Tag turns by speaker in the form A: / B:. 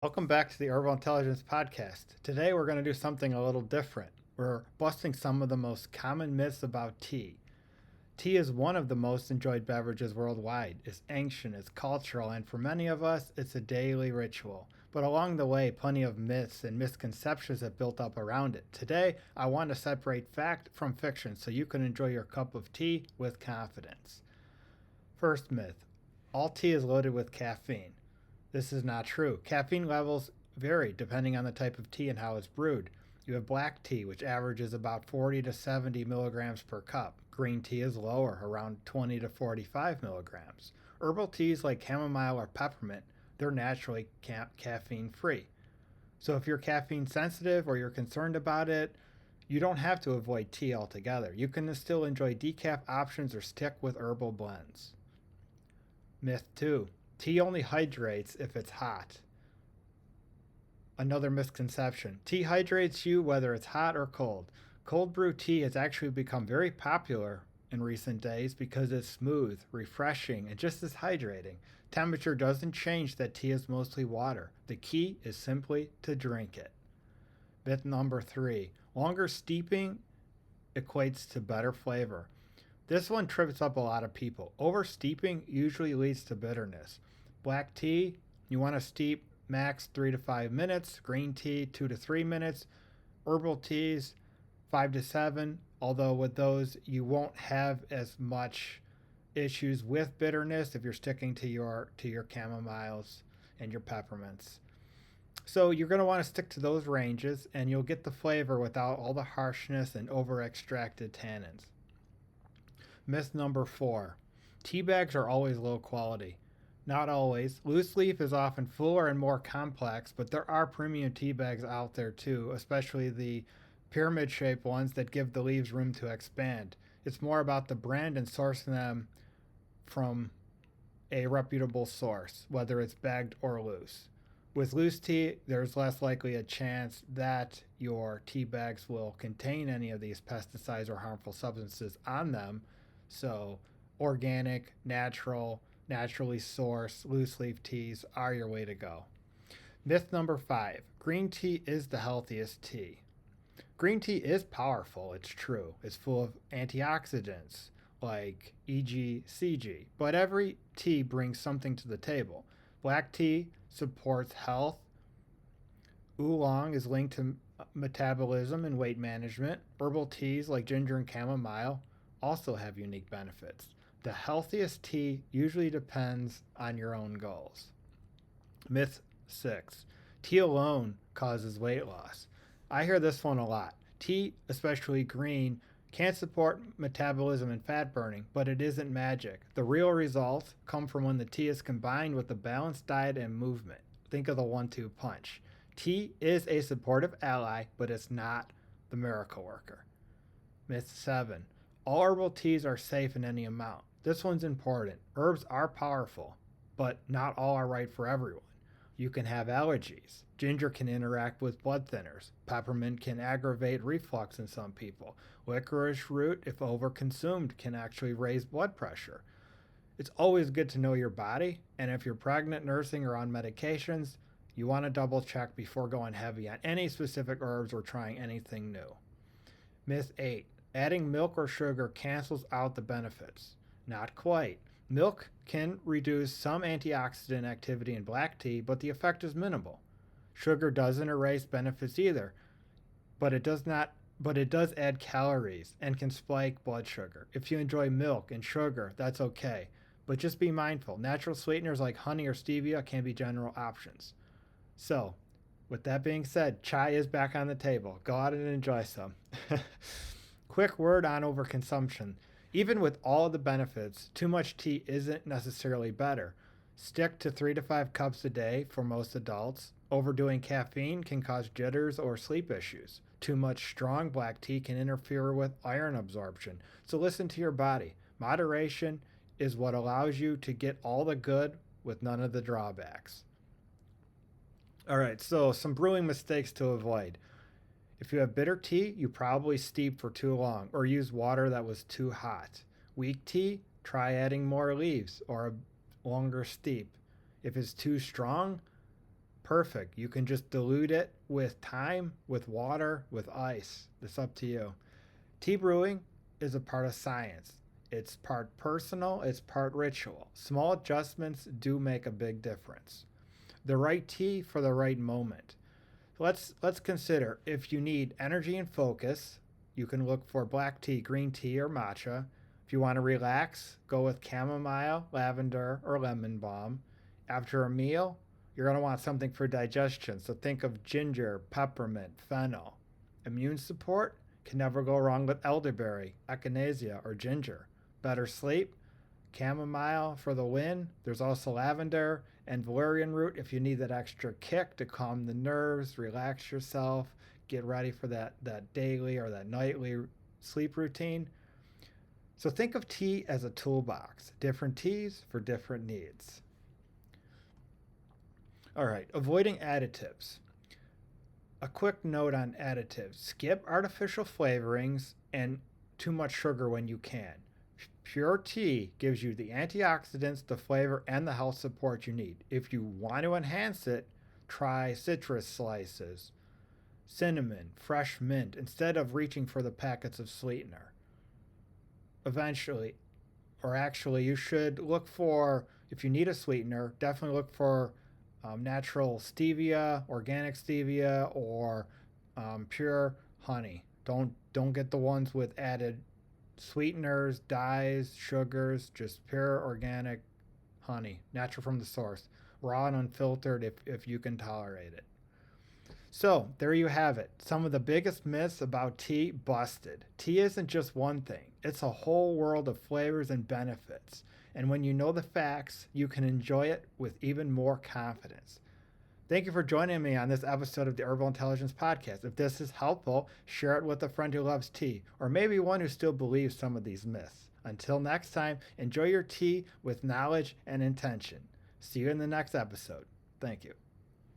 A: Welcome back to the Herbal Intelligence Podcast. Today we're going to do something a little different. We're busting some of the most common myths about tea. Tea is one of the most enjoyed beverages worldwide. It's ancient, it's cultural, and for many of us, it's a daily ritual. But along the way, plenty of myths and misconceptions have built up around it. Today, I want to separate fact from fiction so you can enjoy your cup of tea with confidence. First myth: all tea is loaded with caffeine. This is not true. Caffeine levels vary depending on the type of tea and how it's brewed. You have black tea, which averages about 40 to 70 milligrams per cup. Green tea is lower, around 20 to 45 milligrams. Herbal teas like chamomile or peppermint, they're naturally caffeine free. So if you're caffeine sensitive or you're concerned about it, you don't have to avoid tea altogether. You can still enjoy decaf options or stick with herbal blends. Myth 2: tea only hydrates if it's hot. Another misconception: tea hydrates you whether it's hot or cold. Cold brew tea has actually become very popular in recent days because it's smooth, refreshing, and just as hydrating. Temperature doesn't change that tea is mostly water. The key is simply to drink it. Myth number 3: longer steeping equates to better flavor. This one trips up a lot of people. Oversteeping usually leads to bitterness. Black tea, you want to steep max 3 to 5 minutes. Green tea, 2 to 3 minutes. Herbal teas, 5 to 7. Although with those, you won't have as much issues with bitterness if you're sticking to your chamomiles and your peppermints. So you're going to want to stick to those ranges and you'll get the flavor without all the harshness and over extracted tannins. Myth number 4: tea bags are always low quality. Not always. Loose leaf is often fuller and more complex, but there are premium tea bags out there too, especially the pyramid shaped ones that give the leaves room to expand. It's more about the brand and sourcing them from a reputable source, whether it's bagged or loose. With loose tea, there's less likely a chance that your tea bags will contain any of these pesticides or harmful substances on them. So, organic, natural, naturally sourced loose leaf teas are your way to go. Myth number 5: green tea is the healthiest tea. Green tea is powerful, it's true. It's full of antioxidants like e.g. CG, but every tea brings something to the table. Black tea supports health. Oolong is linked to metabolism and weight management. Herbal teas like ginger and chamomile also have unique benefits. The healthiest tea usually depends on your own goals. Myth 6: tea alone causes weight loss. I hear this one a lot. Tea, especially green, can support metabolism and fat burning, but it isn't magic. The real results come from when the tea is combined with a balanced diet and movement. Think of the 1-2 punch. Tea is a supportive ally, but it's not the miracle worker. Myth 7: all herbal teas are safe in any amount. This one's important. Herbs are powerful, but not all are right for everyone. You can have allergies. Ginger can interact with blood thinners. Peppermint can aggravate reflux in some people. Licorice root, if overconsumed, can actually raise blood pressure. It's always good to know your body, and if you're pregnant, nursing, or on medications, you want to double check before going heavy on any specific herbs or trying anything new. Myth 8: adding milk or sugar cancels out the benefits. Not quite. Milk can reduce some antioxidant activity in black tea, but the effect is minimal. Sugar doesn't erase benefits either, but it does add calories and can spike blood sugar. If you enjoy milk and sugar, that's okay, but just be mindful. Natural sweeteners like honey or stevia can be general options. So, with that being said, chai is back on the table. Go out and enjoy some. Quick word on overconsumption. Even with all the benefits, too much tea isn't necessarily better. Stick to 3 to 5 cups a day for most adults. Overdoing caffeine can cause jitters or sleep issues. Too much strong black tea can interfere with iron absorption. So listen to your body. Moderation is what allows you to get all the good with none of the drawbacks. All right, so some brewing mistakes to avoid. If you have bitter tea, you probably steep for too long or use water that was too hot. Weak tea, try adding more leaves or a longer steep. If it's too strong, perfect. You can just dilute it with time, with water, with ice. It's up to you. Tea brewing is a part of science. It's part personal, it's part ritual. Small adjustments do make a big difference. The right tea for the right moment. Let's consider if you need energy and focus, you can look for black tea, green tea, or matcha. If you want to relax, go with chamomile, lavender, or lemon balm. After a meal, you're going to want something for digestion, so think of ginger, peppermint, fennel. Immune support can never go wrong with elderberry, echinacea, or ginger. Better sleep, chamomile for the win. There's also lavender and valerian root if you need that extra kick to calm the nerves, relax yourself, get ready for that daily or that nightly sleep routine. So think of tea as a toolbox, different teas for different needs. All right, avoiding additives. A quick note on additives. Skip artificial flavorings and too much sugar when you can. Pure tea gives you the antioxidants, the flavor, and the health support you need. If you want to enhance it, try citrus slices, cinnamon, fresh mint, instead of reaching for the packets of sweetener. Eventually, or actually, you should look for, if you need a sweetener, definitely look for natural stevia, organic stevia, or pure honey. Don't get the ones with added sweeteners, dyes, sugars. Just pure organic honey, natural from the source, raw and unfiltered if you can tolerate it. So there you have it. Some of the biggest myths about tea busted. Tea isn't just one thing. It's a whole world of flavors and benefits. And when you know the facts, you can enjoy it with even more confidence. Thank you for joining me on this episode of the Herbal Intelligence Podcast. If this is helpful, share it with a friend who loves tea, or maybe one who still believes some of these myths. Until next time, enjoy your tea with knowledge and intention. See you in the next episode. Thank you.